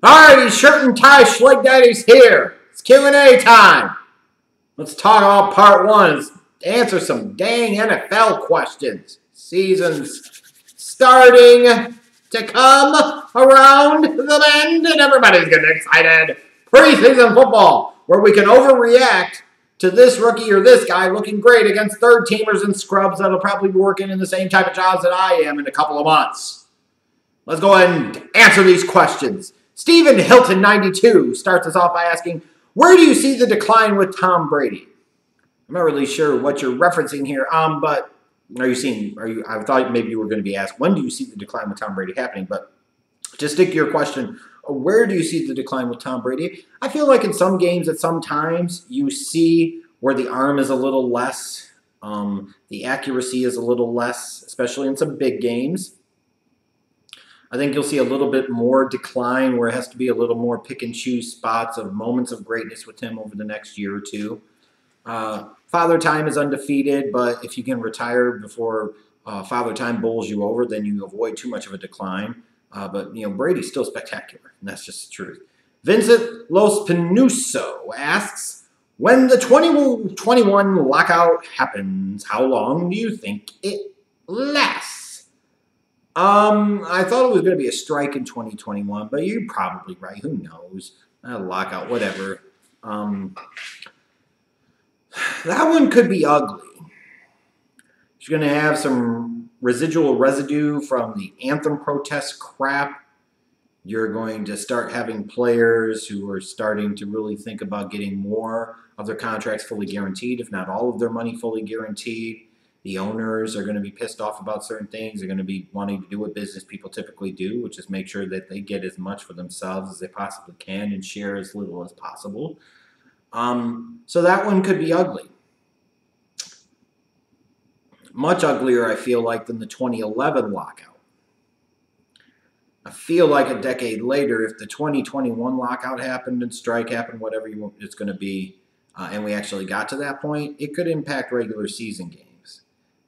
Alrighty, shirt and tie Schleg Daddy's here. It's Q&A time. Let's talk about part one. Let's answer some dang NFL questions. Season's starting to come around the bend, and everybody's getting excited. Preseason football, where we can overreact to this rookie or this guy looking great against third-teamers and scrubs that'll probably be working in the same type of jobs that I am in a couple of months. Let's go ahead and answer these questions. Stephen Hilton 92 starts us off by asking, where do you see the decline with Tom Brady? I'm not really sure what you're referencing here, but I thought maybe you were going to be asked, when do you see the decline with Tom Brady happening? But to stick to your question, where do you see the decline with Tom Brady? I feel like in some games at some times you see where the arm is a little less, the accuracy is a little less, especially in some big games. I think you'll see a little bit more decline where it has to be a little more pick and choose spots of moments of greatness with him over the next year or two. Father Time is undefeated, but if you can retire before Father Time bowls you over, then you avoid too much of a decline. But Brady's still spectacular, and that's just the truth. Vincent Los Pinuso asks, when the 2021 lockout happens, how long do you think it lasts? I thought it was going to be a strike in 2021, but you're probably right. Who knows? A lockout, whatever. That one could be ugly. You're going to have some residual residue from the Anthem protest crap. You're going to start having players who are starting to really think about getting more of their contracts fully guaranteed, if not all of their money fully guaranteed. The owners are going to be pissed off about certain things. They're going to be wanting to do what business people typically do, which is make sure that they get as much for themselves as they possibly can and share as little as possible. So that one could be ugly. Much uglier, I feel like, than the 2011 lockout. I feel like a decade later, if the 2021 lockout happened and strike happened, whatever it's going to be, and we actually got to that point, it could impact regular season games.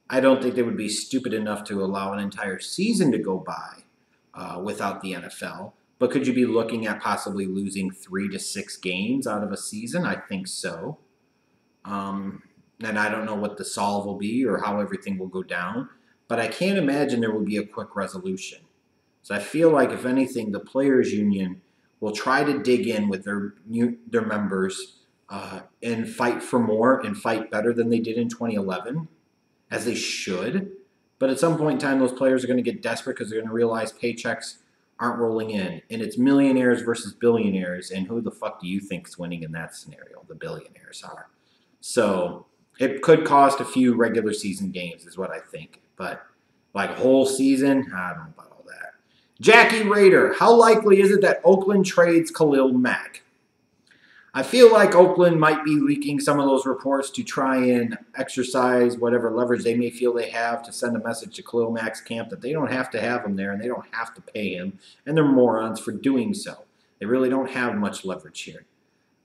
I don't think they would be stupid enough to allow an entire season to go by without the NFL. But could you be looking at possibly losing 3 to 6 games out of a season? I think so. And I don't know what the solve will be or how everything will go down. But I can't imagine there will be a quick resolution. So I feel like, if anything, the Players Union will try to dig in with their members and fight for more and fight better than they did in 2011. As they should. But at some point in time, those players are going to get desperate because they're going to realize paychecks aren't rolling in. And it's millionaires versus billionaires. And who the fuck do you think is winning in that scenario? The billionaires are. So it could cost a few regular season games is what I think. But like a whole season, I don't know about all that. Jackie Rader, how likely is it that Oakland trades Khalil Mack? I feel like Oakland might be leaking some of those reports to try and exercise whatever leverage they may feel they have to send a message to Khalil Mack's camp that they don't have to have him there and they don't have to pay him, and they're morons for doing so. They really don't have much leverage here.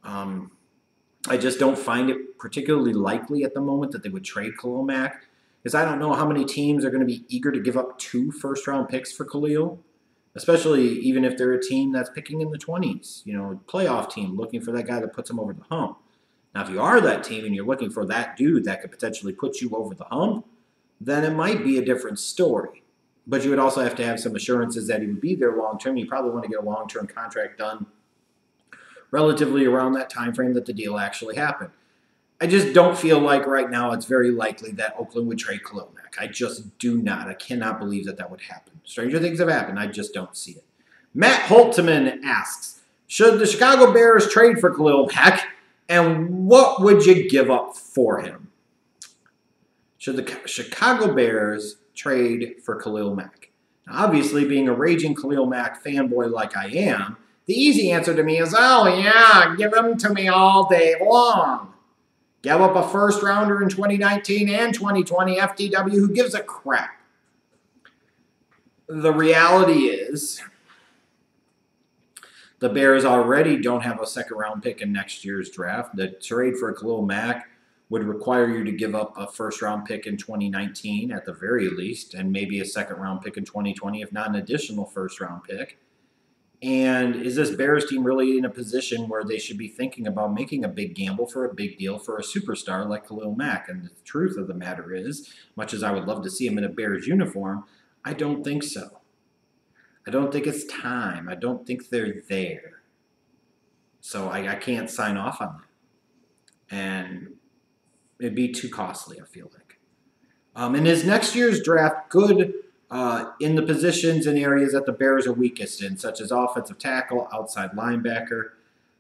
I just don't find it particularly likely at the moment that they would trade Khalil Mack, because I don't know how many teams are going to be eager to give up 2 first-round picks for Khalil. Especially even if they're a team that's picking in the 20s, playoff team looking for that guy that puts them over the hump. Now, if you are that team and you're looking for that dude that could potentially put you over the hump, then it might be a different story. But you would also have to have some assurances that he would be there long-term. You probably want to get a long-term contract done relatively around that time frame that the deal actually happened. I just don't feel like right now it's very likely that Oakland would trade Khalil Mack. I just do not. I cannot believe that would happen. Stranger things have happened. I just don't see it. Matt Holtman asks, should the Chicago Bears trade for Khalil Mack, and what would you give up for him? Should the Chicago Bears trade for Khalil Mack? Now, obviously, being a raging Khalil Mack fanboy like I am, the easy answer to me is, oh yeah, give him to me all day long. Give up a first-rounder in 2019 and 2020 FTW. Who gives a crap? The reality is the Bears already don't have a second-round pick in next year's draft. The trade for Khalil Mack would require you to give up a first-round pick in 2019 at the very least, and maybe a second-round pick in 2020, if not an additional first-round pick. And is this Bears team really in a position where they should be thinking about making a big gamble for a big deal for a superstar like Khalil Mack? And the truth of the matter is, much as I would love to see him in a Bears uniform, I don't think so. I don't think it's time. I don't think they're there. So I can't sign off on that. And it'd be too costly, I feel like. In his next year's draft, good in the positions and areas that the Bears are weakest in, such as offensive tackle, outside linebacker.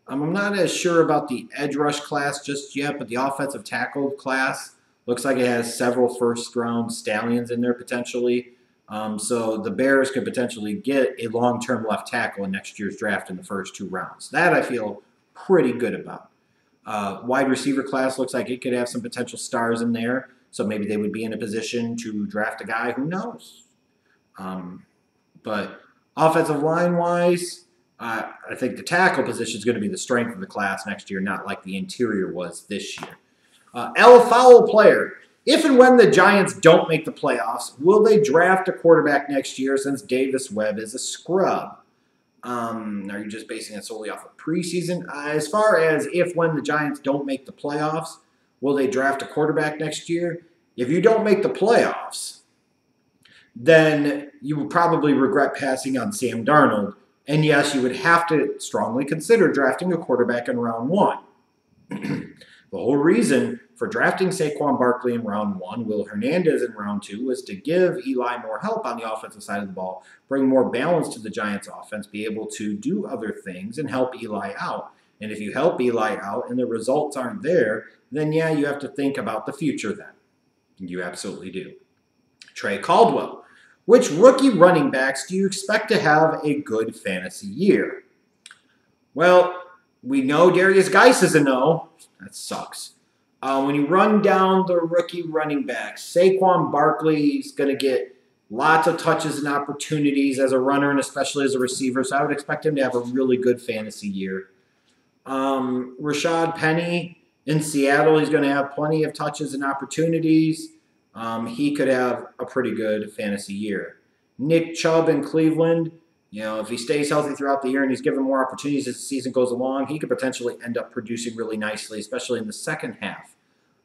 I'm not as sure about the edge rush class just yet, but the offensive tackle class looks like it has several first-round stallions in there potentially. So the Bears could potentially get a long-term left tackle in next year's draft in the first 2 rounds. That I feel pretty good about. Wide receiver class looks like it could have some potential stars in there. So maybe they would be in a position to draft a guy. Who knows? But offensive line-wise, I think the tackle position is going to be the strength of the class next year, not like the interior was this year. Foul player. If and when the Giants don't make the playoffs, will they draft a quarterback next year since Davis Webb is a scrub? Are you just basing it solely off of preseason? As far as if when the Giants don't make the playoffs, will they draft a quarterback next year? If you don't make the playoffs, then you will probably regret passing on Sam Darnold. And yes, you would have to strongly consider drafting a quarterback in round 1. The whole reason for drafting Saquon Barkley in round 1, Will Hernandez in round 2, was to give Eli more help on the offensive side of the ball, bring more balance to the Giants' offense, be able to do other things, and help Eli out. And if you help Eli out and the results aren't there, then yeah, you have to think about the future then. You absolutely do. Trey Caldwell. Which rookie running backs do you expect to have a good fantasy year? Well, we know Darius Geis is a no. That sucks. When you run down the rookie running backs, Saquon Barkley is going to get lots of touches and opportunities as a runner and especially as a receiver, so I would expect him to have a really good fantasy year. Rashad Penny in Seattle, he's going to have plenty of touches and opportunities. He could have a pretty good fantasy year. Nick Chubb in Cleveland, if he stays healthy throughout the year and he's given more opportunities as the season goes along, he could potentially end up producing really nicely, especially in the second half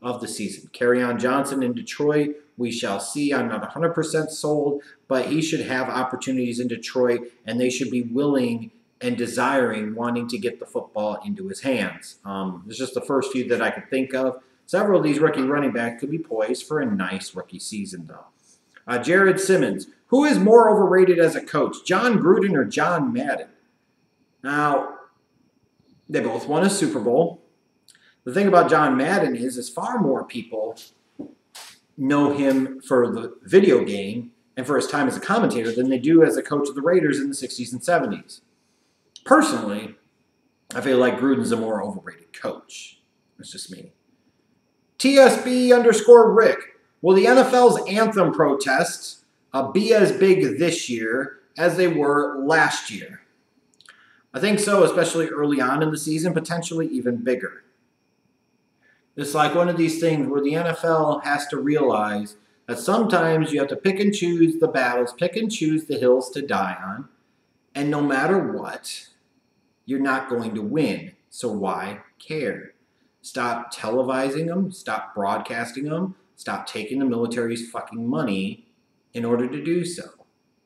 of the season. Kerryon Johnson in Detroit, we shall see. I'm not 100% sold, but he should have opportunities in Detroit, and they should be willing and wanting to get the football into his hands. It's just the first few that I could think of. Several of these rookie running backs could be poised for a nice rookie season, though. Jared Simmons. Who is more overrated as a coach, John Gruden or John Madden? Now, they both won a Super Bowl. The thing about John Madden is far more people know him for the video game and for his time as a commentator than they do as a coach of the Raiders in the 60s and 70s. Personally, I feel like Gruden's a more overrated coach. That's just me. TSB_Rick. Will the NFL's Anthem protests be as big this year as they were last year? I think so, especially early on in the season, potentially even bigger. It's like one of these things where the NFL has to realize that sometimes you have to pick and choose the battles, pick and choose the hills to die on, and no matter what, you're not going to win. So why care? Stop televising them, stop broadcasting them, stop taking the military's fucking money in order to do so.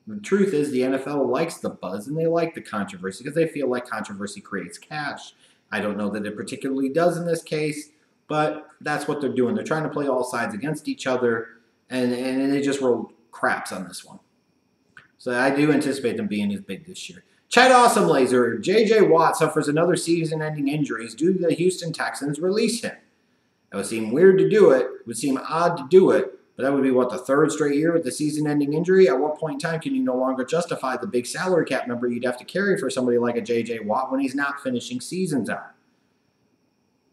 The truth is the NFL likes the buzz and they like the controversy because they feel like controversy creates cash. I don't know that it particularly does in this case, but that's what they're doing. They're trying to play all sides against each other, and they just rolled craps on this one. So I do anticipate them being as big this year. Chad Awesome Laser. J.J. Watt suffers another season-ending injuries due to the Houston Texans release him. It would seem weird to do it. It would seem odd to do it. But that would be, the 3rd straight year with the season-ending injury? At what point in time can you no longer justify the big salary cap number you'd have to carry for somebody like a J.J. Watt when he's not finishing seasons out?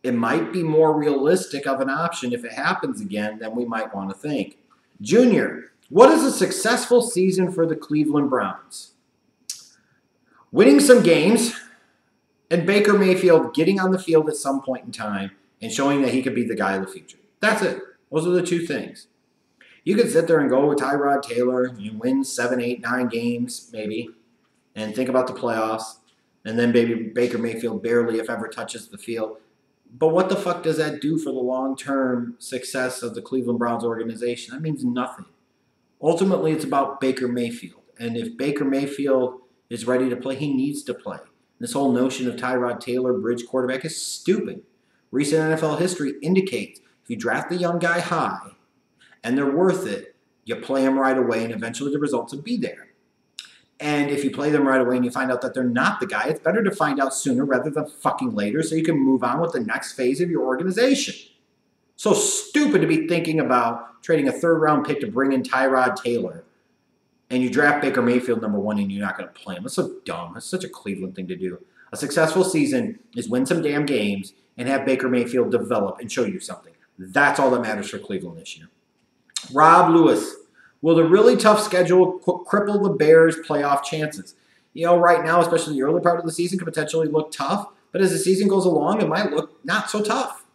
It might be more realistic of an option if it happens again than we might want to think. Junior, what is a successful season for the Cleveland Browns? Winning some games and Baker Mayfield getting on the field at some point in time and showing that he could be the guy of the future. That's it. Those are the 2 things. You could sit there and go with Tyrod Taylor. You win 7, 8, 9 games, maybe. and think about the playoffs, and then maybe Baker Mayfield barely, if ever, touches the field. But what the fuck does that do for the long-term success of the Cleveland Browns organization? That means nothing. Ultimately, it's about Baker Mayfield. And if Baker Mayfield is ready to play, he needs to play. This whole notion of Tyrod Taylor, bridge quarterback, is stupid. Recent NFL history indicates if you draft the young guy high and they're worth it, you play them right away and eventually the results will be there. And if you play them right away and you find out that they're not the guy, it's better to find out sooner rather than fucking later so you can move on with the next phase of your organization. So stupid to be thinking about trading a third-round pick to bring in Tyrod Taylor and you draft Baker Mayfield number 1 and you're not going to play him. That's so dumb. That's such a Cleveland thing to do. A successful season is win some damn games and have Baker Mayfield develop and show you something. That's all that matters for Cleveland this year. Rob Lewis. Will the really tough schedule cripple the Bears' playoff chances? You know, right now, especially the early part of the season, could potentially look tough. But as the season goes along, it might look not so tough.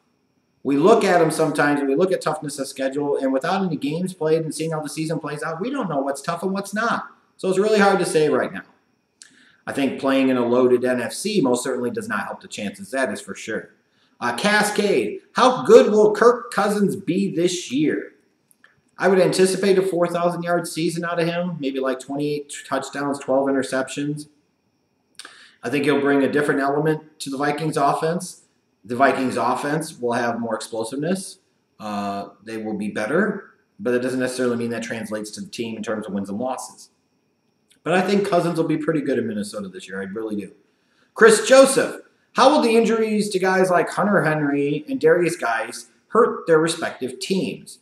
We look at them sometimes, and we look at toughness of schedule, and without any games played and seeing how the season plays out, we don't know what's tough and what's not. So it's really hard to say right now. I think playing in a loaded NFC most certainly does not help the chances. That is for sure. Cascade. How good will Kirk Cousins be this year? I would anticipate a 4,000-yard season out of him, maybe like 28 touchdowns, 12 interceptions. I think he'll bring a different element to the Vikings offense. The Vikings offense will have more explosiveness. They will be better, but it doesn't necessarily mean that translates to the team in terms of wins and losses. But I think Cousins will be pretty good in Minnesota this year. I really do. Chris Joseph. How will the injuries to guys like Hunter Henry and Darius Geis hurt their respective teams?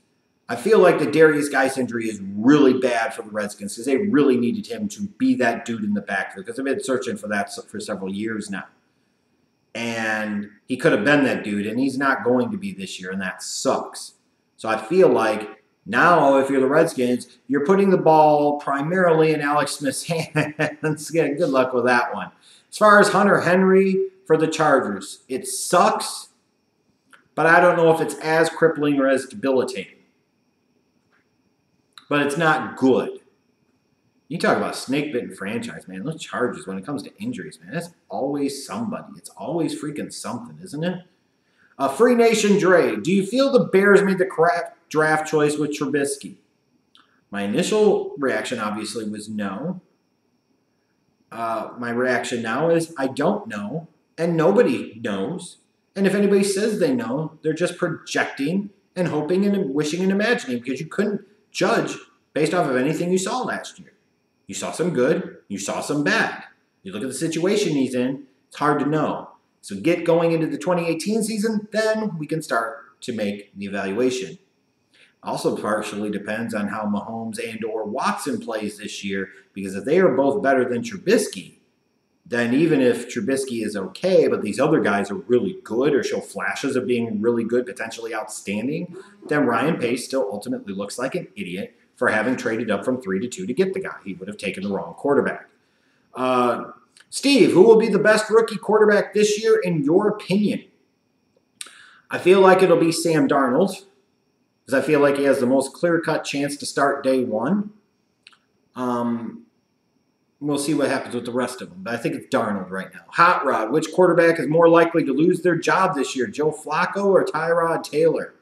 I feel like the Darius Geis injury is really bad for the Redskins because they really needed him to be that dude in the backfield because they've been searching for that for several years now. And he could have been that dude, and he's not going to be this year, and that sucks. So I feel like now, if you're the Redskins, you're putting the ball primarily in Alex Smith's hands. Good luck with that one. As far as Hunter Henry for the Chargers, it sucks, but I don't know if it's as crippling or as debilitating. But it's not good. You talk about snake-bitten franchise, man. Those Chargers, when it comes to injuries, man, that's always somebody. It's always freaking something, isn't it? Free Nation Dre, do you feel the Bears made the correct draft choice with Trubisky? My initial reaction, obviously, was no. My reaction now is I don't know, and nobody knows. And if anybody says they know, they're just projecting and hoping and wishing and imagining because you couldn't judge based off of anything you saw last year. You saw some good, you saw some bad. You look at the situation he's in, it's hard to know. So get going into the 2018 season, then we can start to make the evaluation. Also partially depends on how Mahomes and or Watson plays this year, because if they are both better than Trubisky, then even if Trubisky is okay, but these other guys are really good or show flashes of being really good, potentially outstanding, then Ryan Pace still ultimately looks like an idiot for having traded up from 3 to 2 to get the guy. He would have taken the wrong quarterback. Steve, who will be the best rookie quarterback this year in your opinion? I feel like it'll be Sam Darnold, because I feel like he has the most clear-cut chance to start day one. We'll see what happens with the rest of them. But I think it's Darnold right now. Hot Rod, which quarterback is more likely to lose their job this year, Joe Flacco or Tyrod Taylor?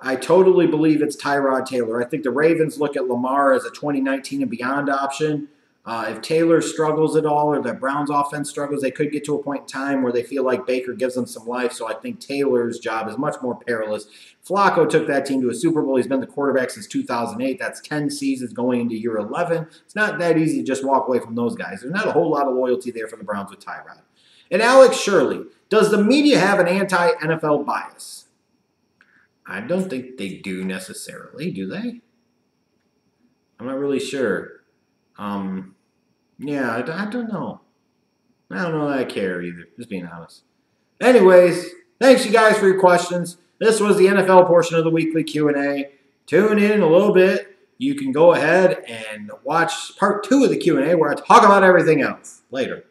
I totally believe it's Tyrod Taylor. I think the Ravens look at Lamar as a 2019 and beyond option. If Taylor struggles at all or the Browns offense struggles, they could get to a point in time where they feel like Baker gives them some life. So I think Taylor's job is much more perilous. Flacco took that team to a Super Bowl. He's been the quarterback since 2008. That's 10 seasons going into year 11. It's not that easy to just walk away from those guys. There's not a whole lot of loyalty there for the Browns with Tyrod. And Alex Shirley, does the media have an anti-NFL bias? I don't think they do necessarily, do they? I'm not really sure. Yeah, I don't know. I don't know that I care either, just being honest. Anyways, thanks you guys for your questions. This was the NFL portion of the weekly Q&A. Tune in a little bit. You can go ahead and watch part 2 of the Q&A where I talk about everything else. Later.